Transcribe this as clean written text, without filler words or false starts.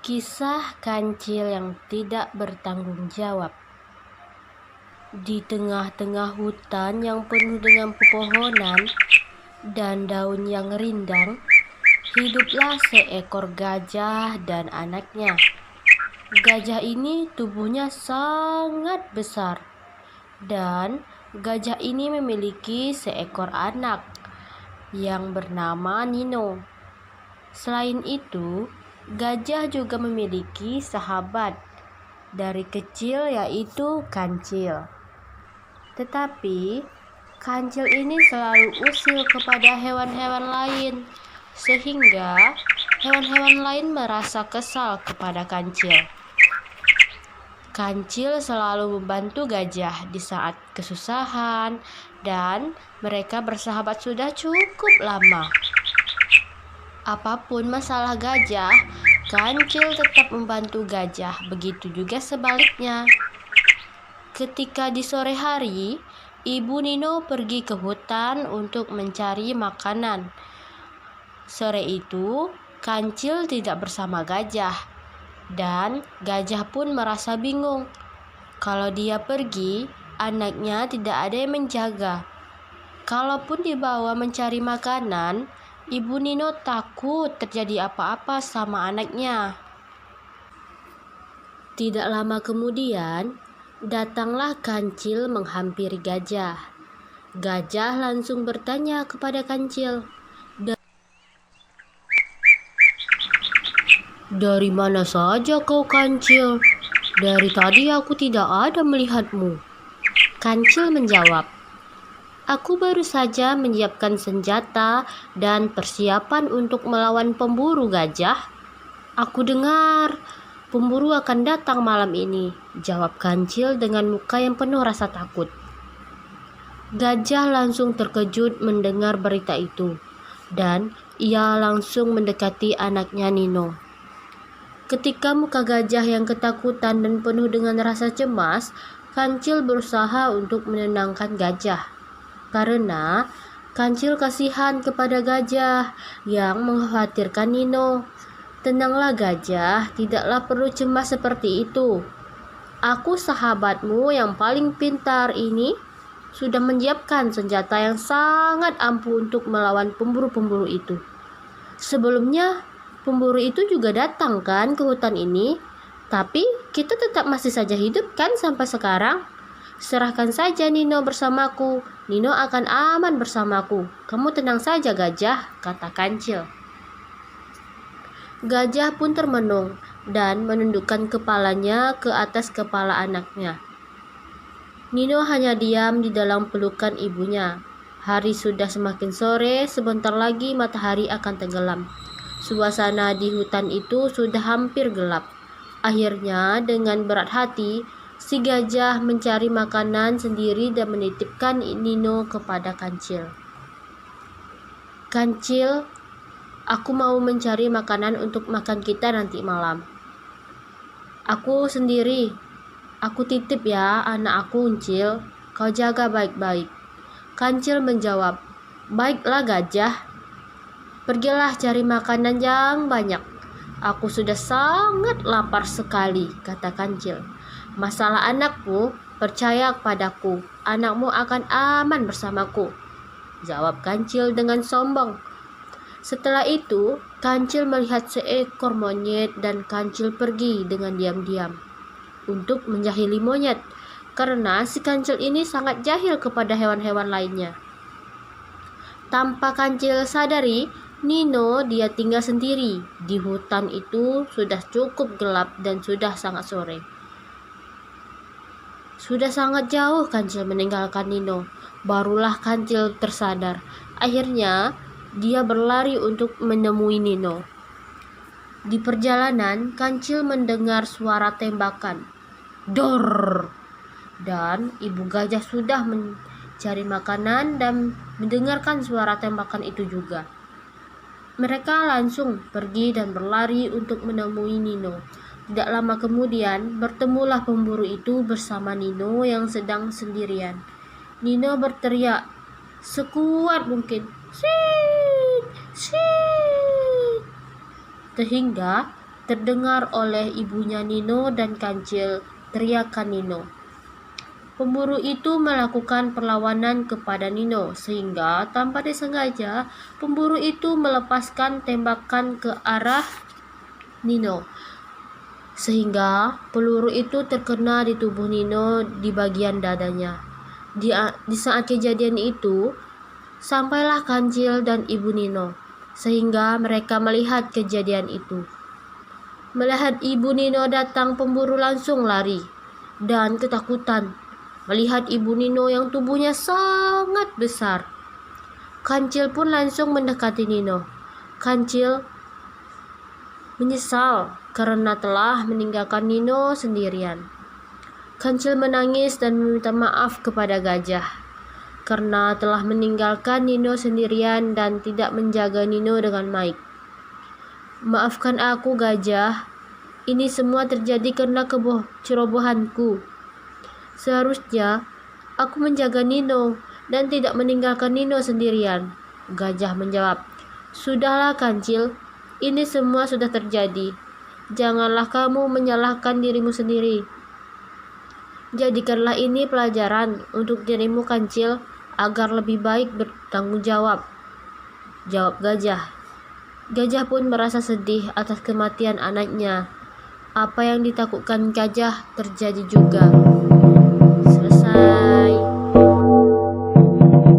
Kisah kancil yang tidak bertanggung jawab. Di tengah-tengah hutan yang penuh dengan pepohonan dan daun yang rindang, hiduplah seekor gajah dan anaknya. Gajah ini tubuhnya sangat besar, dan gajah ini memiliki seekor anak yang bernama Nino. Selain itu, gajah juga memiliki sahabat dari kecil, yaitu kancil. Tetapi kancil ini selalu usil kepada hewan-hewan lain, sehingga hewan-hewan lain merasa kesal kepada kancil. Kancil selalu membantu gajah di saat kesusahan, dan mereka bersahabat sudah cukup lama. Apapun masalah gajah, kancil tetap membantu gajah. Begitu juga sebaliknya. Ketika di sore hari, Ibu Nino pergi ke hutan untuk mencari makanan. Sore itu, kancil tidak bersama gajah, dan gajah pun merasa bingung. Kalau dia pergi, anaknya tidak ada yang menjaga. Kalaupun dibawa mencari makanan, Ibu Nino takut terjadi apa-apa sama anaknya. Tidak lama kemudian, datanglah kancil menghampiri gajah. Gajah langsung bertanya kepada kancil, "Dari mana saja kau, kancil? Dari tadi aku tidak ada melihatmu." Kancil menjawab, "Aku baru saja menyiapkan senjata dan persiapan untuk melawan pemburu gajah." "Aku dengar pemburu akan datang malam ini," jawab kancil dengan muka yang penuh rasa takut. Gajah langsung terkejut mendengar berita itu, dan ia langsung mendekati anaknya Nino. Ketika muka gajah yang ketakutan dan penuh dengan rasa cemas, kancil berusaha untuk menenangkan gajah. Karena kancil kasihan kepada gajah yang mengkhawatirkan Nino. "Tenanglah gajah, tidaklah perlu cemas seperti itu. Aku sahabatmu yang paling pintar ini sudah menyiapkan senjata yang sangat ampuh untuk melawan pemburu-pemburu itu. Sebelumnya, pemburu itu juga datang kan ke hutan ini, tapi kita tetap masih saja hidup kan sampai sekarang. Serahkan saja Nino bersamaku. Nino akan aman bersamaku. Kamu tenang saja gajah," kata kancil. Gajah pun termenung dan menundukkan kepalanya ke atas kepala anaknya. Nino hanya diam di dalam pelukan ibunya. Hari sudah semakin sore, sebentar lagi matahari akan tenggelam. Suasana di hutan itu sudah hampir gelap. Akhirnya, dengan berat hati, si gajah mencari makanan sendiri dan menitipkan Nino kepada kancil. "Kancil, aku mau mencari makanan untuk makan kita nanti malam. Aku sendiri. Aku titip ya anak aku Uncil. Kau jaga baik-baik." Kancil menjawab, "Baiklah gajah. Pergilah cari makanan yang banyak. Aku sudah sangat lapar sekali," kata kancil. "Masalah anakmu, percaya padaku, anakmu akan aman bersamaku," jawab kancil dengan sombong. Setelah itu, kancil melihat seekor monyet dan kancil pergi dengan diam-diam untuk menjahili monyet, karena si kancil ini sangat jahil kepada hewan-hewan lainnya. Tanpa kancil sadari, Nino dia tinggal sendiri di hutan itu. Sudah cukup gelap dan sudah sangat sore. Sudah sangat jauh kancil meninggalkan Nino. Barulah kancil tersadar. Akhirnya dia berlari untuk menemui Nino. Di perjalanan, kancil mendengar suara tembakan. Dor! Dan ibu gajah sudah mencari makanan dan mendengarkan suara tembakan itu juga. Mereka langsung pergi dan berlari untuk menemui Nino. Tidak lama kemudian, bertemulah pemburu itu bersama Nino yang sedang sendirian. Nino berteriak, sekuat mungkin. Sit, sit. Sehingga terdengar oleh ibunya Nino dan Kancil teriakan Nino. Pemburu itu melakukan perlawanan kepada Nino, sehingga tanpa disengaja pemburu itu melepaskan tembakan ke arah Nino, sehingga peluru itu terkena di tubuh Nino di bagian dadanya. Di saat kejadian itu, sampailah Kancil dan ibu Nino, sehingga mereka melihat kejadian itu. Melihat ibu Nino datang, pemburu langsung lari dan ketakutan melihat ibu Nino yang tubuhnya sangat besar. Kancil pun langsung mendekati Nino. Kancil menyesal karena telah meninggalkan Nino sendirian. Kancil menangis dan meminta maaf kepada gajah karena telah meninggalkan Nino sendirian dan tidak menjaga Nino dengan baik. Maafkan aku, gajah. Ini semua terjadi karena kecerobohanku. Seharusnya aku menjaga Nino dan tidak meninggalkan Nino sendirian. Gajah menjawab, "Sudahlah Kancil, ini semua sudah terjadi. Janganlah kamu menyalahkan dirimu sendiri. Jadikanlah ini pelajaran untuk dirimu Kancil agar lebih baik bertanggung jawab," jawab gajah. Gajah pun merasa sedih atas kematian anaknya. Apa yang ditakutkan gajah terjadi juga.